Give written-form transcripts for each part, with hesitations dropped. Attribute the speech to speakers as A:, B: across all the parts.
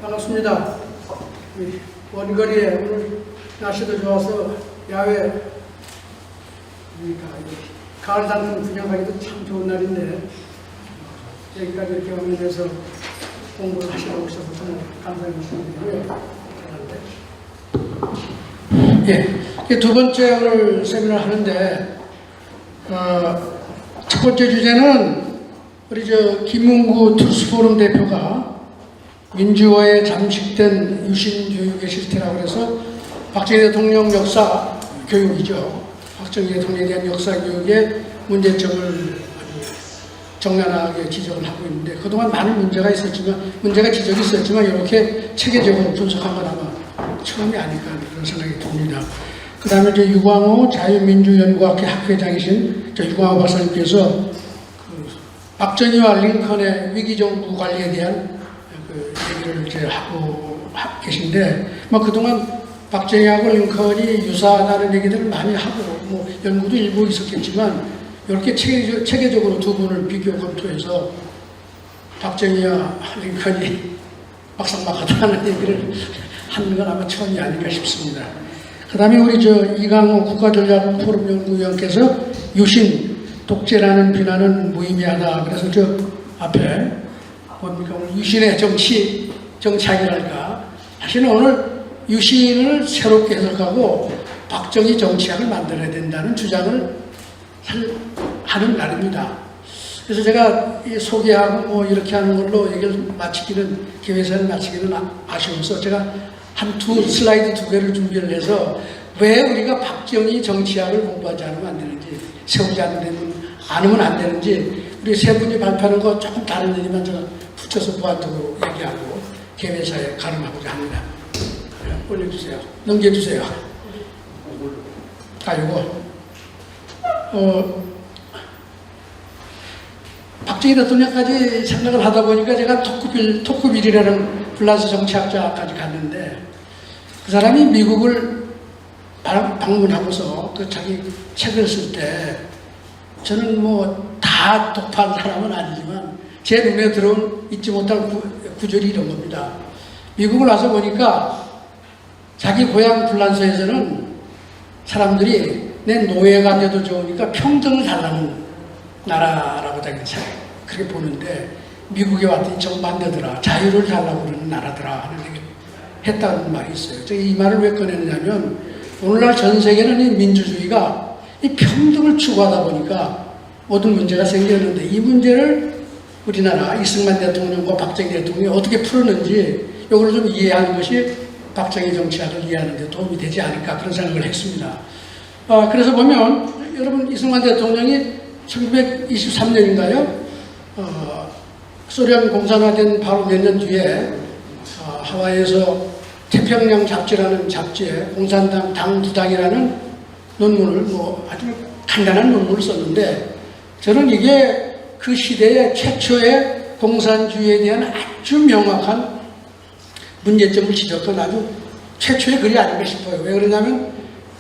A: 반갑습니다. 원거리에 오늘 날씨도 좋아서 야외 가을 단풍 구경하기도 참 좋은 날인데 여기까지 이렇게 오게 돼서 공부를 하시러 오셔서 정말 감사의 말씀드리고요. 예, 두 번째 오늘 세미나를 하는데 첫 번째 주제는 우리 김문구 투스포럼 대표가 민주화에 잠식된 유신교육의 실태라고 해서 박정희 대통령 역사 교육이죠. 박정희 대통령에 대한 역사 교육의 문제점을 아주 정면하게 지적을 하고 있는데 그동안 많은 문제가 지적이 있었지만 이렇게 체계적으로 분석한 건 아마 처음이 아닐까 그런 생각이 듭니다. 그 다음에 유광호 자유민주연구학회 학회장이신 유광호 박사님께서 박정희와 링컨의 위기정부 관리에 대한 얘기를 하고 계신데, 그동안 박정희하고 링컨이 유사하다는 얘기들을 많이 하고, 연구도 일부 있었겠지만, 이렇게 체계적으로 두 분을 비교 검토해서 박정희와 링컨이 막상막하다는 얘기를 하는 건 아마 처음이 아닐까 싶습니다. 그 다음에 우리 이강호 국가전략포럼연구위원께서 유신, 독재라는 비난은 무의미하다. 그래서 앞에 뭡니까? 오늘 유신의 정치학이랄까. 사실은 오늘 유신을 새롭게 해석하고 박정희 정치학을 만들어야 된다는 주장을 하는 날입니다. 그래서 제가 소개하고 이렇게 하는 걸로 얘기를 기회사를 마치기는 아쉬워서 제가 두 슬라이드 두 개를 준비를 해서 왜 우리가 박정희 정치학을 공부하지 않으면 안 되는지, 세우지 않으면 안 되는지, 우리 세 분이 발표하는 거 조금 다른 얘기만 제가 붙여서 무한적으로 얘기하고 개회사에 가름하고자 합니다. 올려주세요. 넘겨주세요. 요거. 박정희 대통령까지 생각을 하다 보니까 제가 토크빌이라는 플란스 정치학자까지 갔는데 그 사람이 미국을 방문하고서 자기 책을 쓸 때 저는 다 독파한 사람은 아니지만 제 눈에 들어온 잊지 못할 구절이 이런 겁니다. 미국을 와서 보니까 자기 고향 플란스에서는 사람들이 내 노예가 돼도 좋으니까 평등을 달라는 나라라고 자기는 그렇게 보는데 미국에 왔더니 정반대더라. 자유를 달라고 그러는 나라더라 하는 얘기를 했다는 말이 있어요. 제가 이 말을 왜 꺼내느냐면 오늘날 전 세계는 이 민주주의가 이 평등을 추구하다 보니까 모든 문제가 생겼는데 이 문제를 우리나라 이승만 대통령과 박정희 대통령이 어떻게 풀었는지 이걸 좀 이해하는 것이 박정희 정치학을 이해하는 데 도움이 되지 않을까 그런 생각을 했습니다. 그래서 보면 여러분 이승만 대통령이 1923년인가요? 소련 공산화된 바로 몇 년 뒤에 하와이에서 태평양 잡지라는 잡지에 공산당 당부당이라는 논문을 아주 간단한 논문을 썼는데 저는 이게 그 시대의 최초의 공산주의에 대한 아주 명확한 문제점을 지적한 아주 최초의 글이 아닌가 싶어요. 왜 그러냐면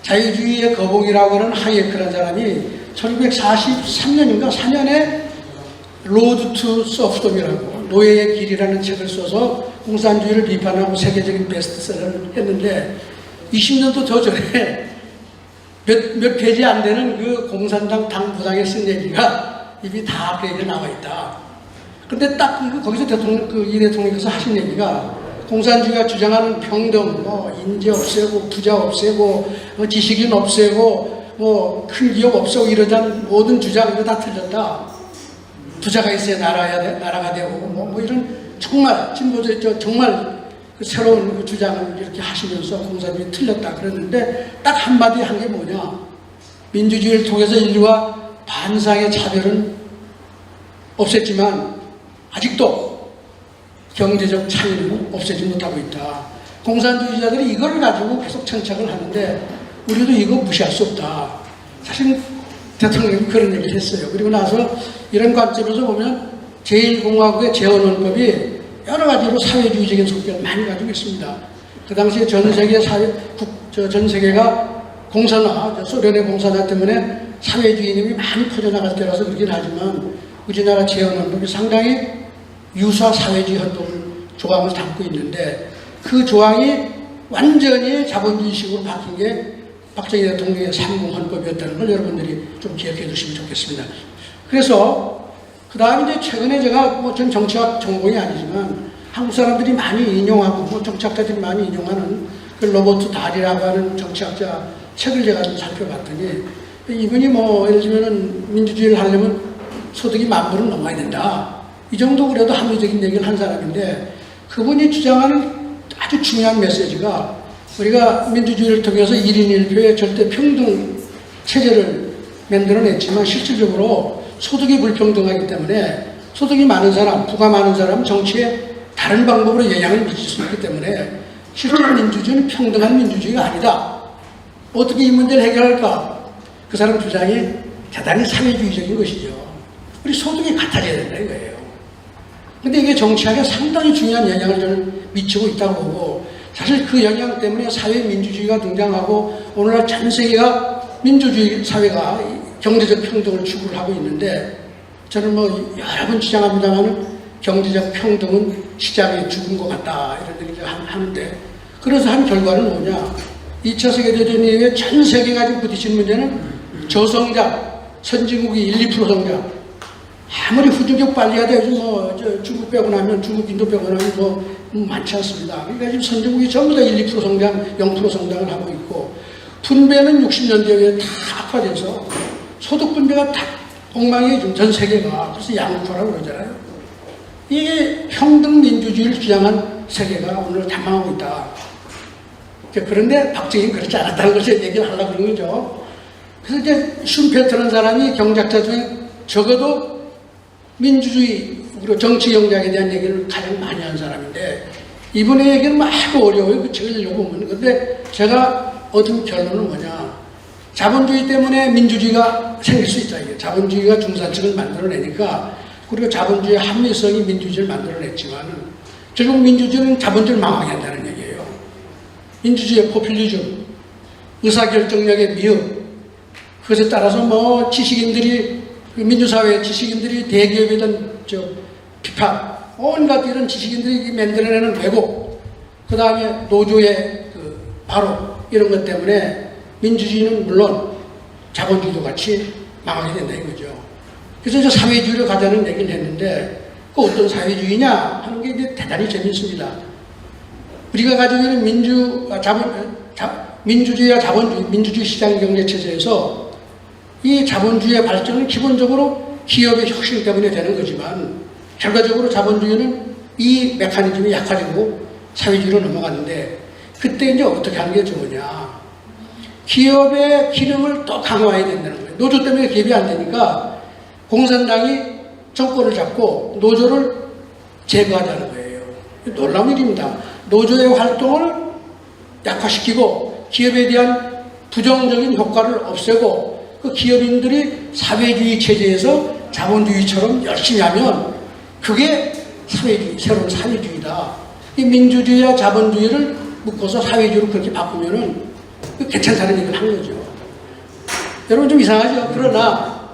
A: 자유주의의 거봉이라고 하는 하이에크라는 사람이 1943년인가 4년에 로드 투 서프덤이라고 노예의 길이라는 책을 써서 공산주의를 비판하고 세계적인 베스트셀러를 했는데 20년도 더 전에 몇 페이지 안 되는 그 공산당 당부당에 쓴 얘기가 이미 다 그 얘기에 나와 있다. 근데 딱 거기서 이 대통령께서 하신 얘기가 공산주의가 주장하는 평등, 인재 없애고, 부자 없애고, 지식인 없애고, 큰 기업 없애고 이러자는 모든 주장 이거 다 틀렸다. 부자가 있어야 나라가 되고, 이런 정말 진보적, 정말 새로운 주장을 이렇게 하시면서 공산주의 틀렸다 그랬는데 딱 한마디 한 게 뭐냐. 민주주의를 통해서 인류와 반상의 차별은 없앴지만 아직도 경제적 차이는 없애지 못하고 있다. 공산주의자들이 이걸 가지고 계속 정착을 하는데 우리도 이거 무시할 수 없다. 사실 대통령이 그런 얘기를 했어요. 그리고 나서 이런 관점에서 보면 제1공화국의 재헌헌법이 여러 가지로 사회주의적인 속성을 많이 가지고 있습니다. 그 당시에 전 세계가 공산화, 소련의 공산화 때문에 사회주의념이 많이 퍼져나갈 때라서 그렇긴 하지만 우리나라 재헌헌법이 상당히 유사 사회주의 헌법을 조항을 담고 있는데 그 조항이 완전히 자본주의식으로 바뀐 게 박정희 대통령의 3공 헌법이었다는 걸 여러분들이 좀 기억해 두시면 좋겠습니다. 그래서 그 다음에 이제 최근에 제가 전 정치학 전공이 아니지만 한국 사람들이 많이 인용하고 정치학자들이 많이 인용하는 그 로버트 달이라고 하는 정치학자 책을 제가 좀 살펴봤더니 이분이 예를 들면 민주주의를 하려면 소득이 10,000불은 넘어야 된다. 이 정도 그래도 합리적인 얘기를 한 사람인데 그분이 주장하는 아주 중요한 메시지가 우리가 민주주의를 통해서 1인 1표의 절대 평등 체제를 만들어냈지만 실질적으로 소득이 불평등하기 때문에 소득이 많은 사람, 부가 많은 사람 정치에 다른 방법으로 영향을 미칠 수 있기 때문에 실제로 민주주의는 평등한 민주주의가 아니다. 어떻게 이 문제를 해결할까? 그 사람 주장이 대단히 사회주의적인 것이죠. 우리 소득이 같아져야 된다 이거예요. 근데 이게 정치학에 상당히 중요한 영향을 저는 미치고 있다고 보고 사실 그 영향 때문에 사회민주주의가 등장하고 오늘날 전 세계가 민주주의 사회가 경제적 평등을 추구를 하고 있는데 저는 여러 번 주장합니다만 경제적 평등은 시장에 죽은 것 같다 이런 얘기를 하는데 그래서 한 결과는 뭐냐 2차 세계대전 이후에 전 세계가 지금 부딪히는 문제는 저성장 선진국이 1, 2% 성장 아무리 후진국 빨리 해야 돼 요즘 중국 빼고 나면 중국 인도 빼고 나면 많지 않습니다. 그러니까 지금 선진국이 전부 다 1, 2% 성장 0% 성장을 하고 있고 분배는 60년대 이후에 다 악화돼서 소득 분배가 다 엉망이 전 세계가 그래서 양극화라고 그러잖아요. 이게 평등 민주주의를 주장한 세계가 오늘 탐망하고 있다. 그런데 박정희는 그렇지 않았다는 것을 얘기를 하려고 그런 거죠. 그래서 이제 슌페터라는 사람이 경제학자 중에 적어도 민주주의 그리고 정치 경제학에 대한 얘기를 가장 많이 하는 사람인데 이분의 얘기는 아주 어려워요. 그 책을 읽어보면. 근데 제가 얻은 결론은 뭐냐. 자본주의 때문에 민주주의가 생길 수 있다. 이게 자본주의가 중산층을 만들어내니까 그리고 자본주의의 합리성이 민주주의를 만들어냈지만 결국 민주주의는 자본주의를 망하게 한다는 얘기예요. 민주주의의 포퓰리즘, 의사결정력의 미흡, 그것에 따라서 지식인들이 민주사회의 지식인들이 대기업에 대한 비판, 온갖 이런 지식인들이 만들어내는 왜곡, 그 다음에 노조의 바로 이런 것 때문에 민주주의는 물론 자본주의도 같이 망하게 된다 이거죠. 그래서 이제 사회주의를 가자는 얘기를 했는데 그 어떤 사회주의냐 하는 게 이제 대단히 재밌습니다. 우리가 가지고 있는 민주주의와 자본주의, 민주주의 시장 경제 체제에서 이 자본주의의 발전은 기본적으로 기업의 혁신 때문에 되는 거지만 결과적으로 자본주의는 이 메커니즘이 약화되고 사회주의로 넘어갔는데 그때 이제 어떻게 하는 게 좋으냐. 기업의 기능을 또 강화해야 된다는 거예요. 노조 때문에 기업이 안 되니까 공산당이 정권을 잡고 노조를 제거하자는 거예요. 놀라운 일입니다. 노조의 활동을 약화시키고 기업에 대한 부정적인 효과를 없애고 그 기업인들이 사회주의 체제에서 자본주의처럼 열심히 하면 그게 사회주의, 새로운 사회주의다. 이 민주주의와 자본주의를 묶어서 사회주의로 그렇게 바꾸면은 괜찮다는 얘기를 한 거죠. 여러분 좀 이상하죠? 그러나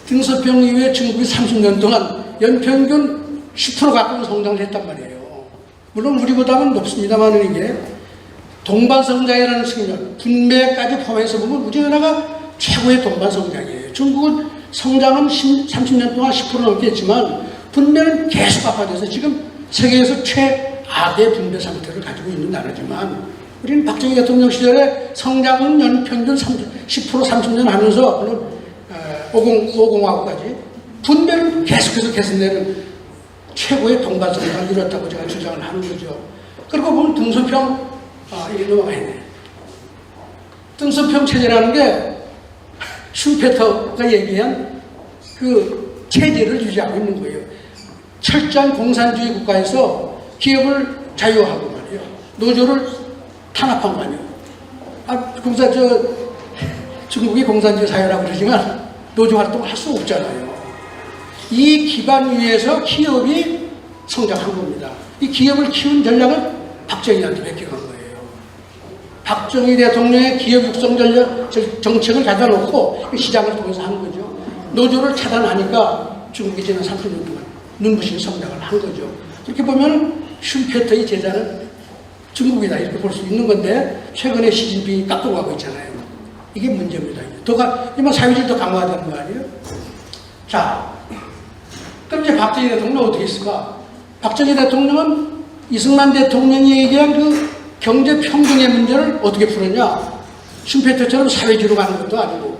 A: 등소평 이후에 중국이 30년 동안 연평균 10% 가까운 성장을 했단 말이에요. 물론 우리보다는 높습니다만 이게 동반성장이라는 측면, 분배까지 포함해서 보면 우리나라가 최고의 동반성장이에요. 중국은 성장은 30년 동안 10% 넘게 했지만 분배는 계속 악화돼서 지금 세계에서 최악의 분배 상태를 가지고 있는 나라지만 우리는 박정희 대통령 시절에 성장은 연평균 10% 30년 하면서 물론 50하고까지 분배를 계속해서 개선되는 최고의 동반성장을 이뤘다고 제가 주장을 하는 거죠. 그리고 보면 등소평, 이게 넘어가야네. 등소평 체제라는 게 슈페터가 얘기한 그 체제를 유지하고 있는 거예요. 철저한 공산주의 국가에서 기업을 자유화하고 말이에요. 노조를 탄압한 거 아니에요. 중국이 공산주의 사회라고 그러지만 노조 활동을 할 수 없잖아요. 이 기반 위에서 기업이 성장한 겁니다. 이 기업을 키운 전략을 박정희한테 맡겨간 거예요. 박정희 대통령의 기업 육성 전략, 정책을 가져다 놓고 시장을 통해서 한 거죠. 노조를 차단하니까 중국이 지난 30년 동안 눈부신 성장을 한 거죠. 이렇게 보면 슈페터의 제자는 중국이다 이렇게 볼 수 있는 건데 최근에 시진핑이 깎고 가고 있잖아요. 이게 문제입니다. 이만 사회주의 더 강화하다는 거 아니에요? 자, 그럼 이제 박정희 대통령은 어떻게 했을까? 박정희 대통령은 이승만 대통령이 얘기한 그 경제 평등의 문제를 어떻게 풀었냐? 슈페터처럼 사회주의로 가는 것도 아니고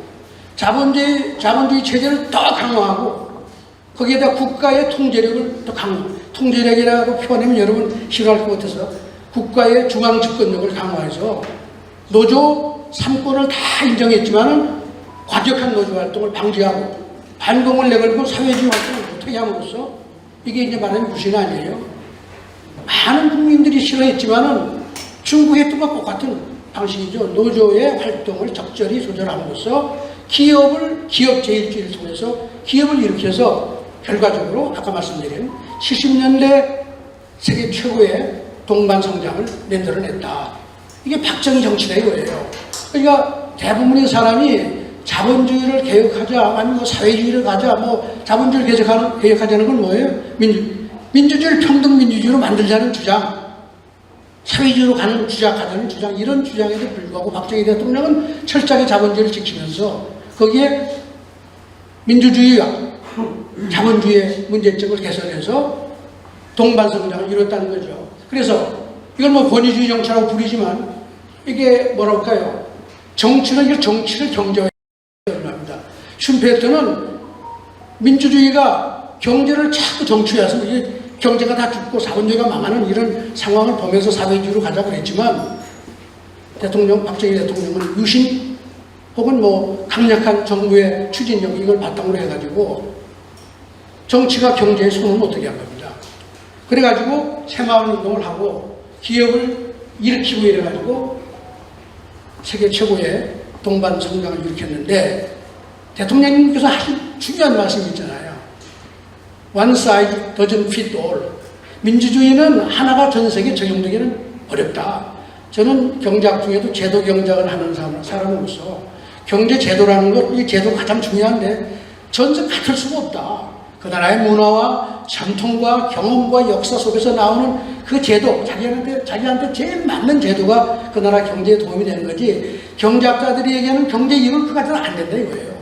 A: 자본주의 체제를 더 강화하고 거기에다 국가의 통제력을 더 통제력이라고 표현하면 여러분 싫어할 것 같아서 국가의 중앙 집권력을 강화해서 노조 3권을 다 인정했지만은 과격한 노조 활동을 방지하고 반공을 내걸고 사회주의 활동을 못하게 함으로써 이게 이제 말하는 유신 아니에요. 많은 국민들이 싫어했지만은 중국에 했던 것과 똑같은 방식이죠. 노조의 활동을 적절히 조절함으로써 기업 제일주의를 통해서 기업을 일으켜서 결과적으로 아까 말씀드린 70년대 세계 최고의 동반 성장을 만들어냈다. 이게 박정희 정치다 이거예요. 그러니까 대부분의 사람이 자본주의를 개혁하자, 아니면 뭐 사회주의를 가자, 뭐 자본주의를 개혁하자는 건 뭐예요? 민주주의를 평등민주주의로 만들자는 주장, 사회주의로 가자는 주장, 이런 주장에도 불구하고 박정희 대통령은 철저하게 자본주의를 지키면서 거기에 민주주의와 자본주의의 문제점을 개선해서 동반성장을 이뤘다는 거죠. 그래서 이걸 뭐 권위주의 정치라고 부르지만 이게 뭐랄까요? 정치를 경제화합니다. 슈페터는 민주주의가 경제를 자꾸 정치화해서 경제가 다 죽고 자본주의가 망하는 이런 상황을 보면서 사회주의로 가자고 했지만 박정희 대통령은 유신 혹은 뭐 강력한 정부의 추진력 이걸 바탕으로 해가지고 정치가 경제에 손을 못 대게 한 겁니다. 그래가지고 새마을 운동을 하고 기업을 일으키고 이래가지고 세계 최고의 동반 성장을 일으켰는데 대통령님께서 하신 중요한 말씀이 있잖아요. One size doesn't fit all. 민주주의는 하나가 전 세계에 적용되기는 어렵다. 저는 경제학 중에도 제도 경제학을 하는 사람으로서 경제 제도라는 것, 이 제도가 가장 중요한데 전세 같을 수가 없다. 그 나라의 문화와 전통과 경험과 역사 속에서 나오는 그 제도, 자기한테 제일 맞는 제도가 그 나라 경제에 도움이 되는 거지, 경제학자들이 얘기하는 경제 이론 그거 가지고는 안 된다 이거예요.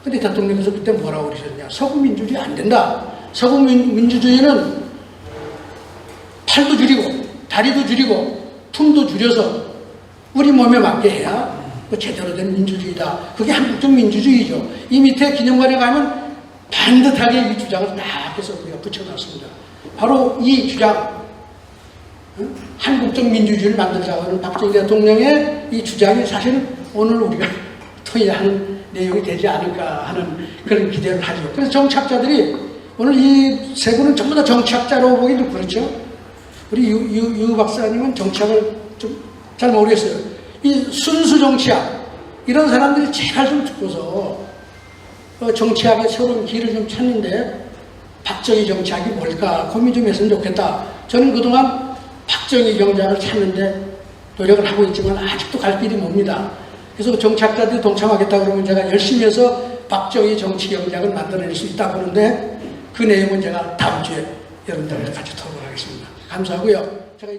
A: 근데 대통령께서 그때 뭐라고 그러셨냐? 서구 민주주의 안 된다. 서구 민주주의는 팔도 줄이고 다리도 줄이고 품도 줄여서 우리 몸에 맞게 해야 제대로 된 민주주의다. 그게 한국적 민주주의죠. 이 밑에 기념관에 가면 반듯하게 이 주장을 딱 해서 우리가 붙여놨습니다. 바로 이 주장, 한국적 민주주의를 만들자고 하는 박정희 대통령의 이 주장이 사실은 오늘 우리가 토의하는 내용이 되지 않을까 하는 그런 기대를 하죠. 그래서 정치학자들이 오늘 이 세 분은 전부 다 정치학자로 보기도 그렇죠. 우리 유 박사님은 정치학을 좀 잘 모르겠어요. 이 순수 정치학, 이런 사람들이 제발 좀 듣고서 정치학의 새로운 길을 좀 찾는데 박정희 정치학이 뭘까 고민 좀 했으면 좋겠다. 저는 그동안 박정희 경제학을 찾는데 노력을 하고 있지만 아직도 갈 길이 멉니다. 그래서 정치학자들이 동참하겠다 그러면 제가 열심히 해서 박정희 정치 경제학을 만들어낼 수 있다고 하는데 그 내용은 제가 다음 주에 여러분들과 같이 토론하겠습니다. 감사하고요. 제가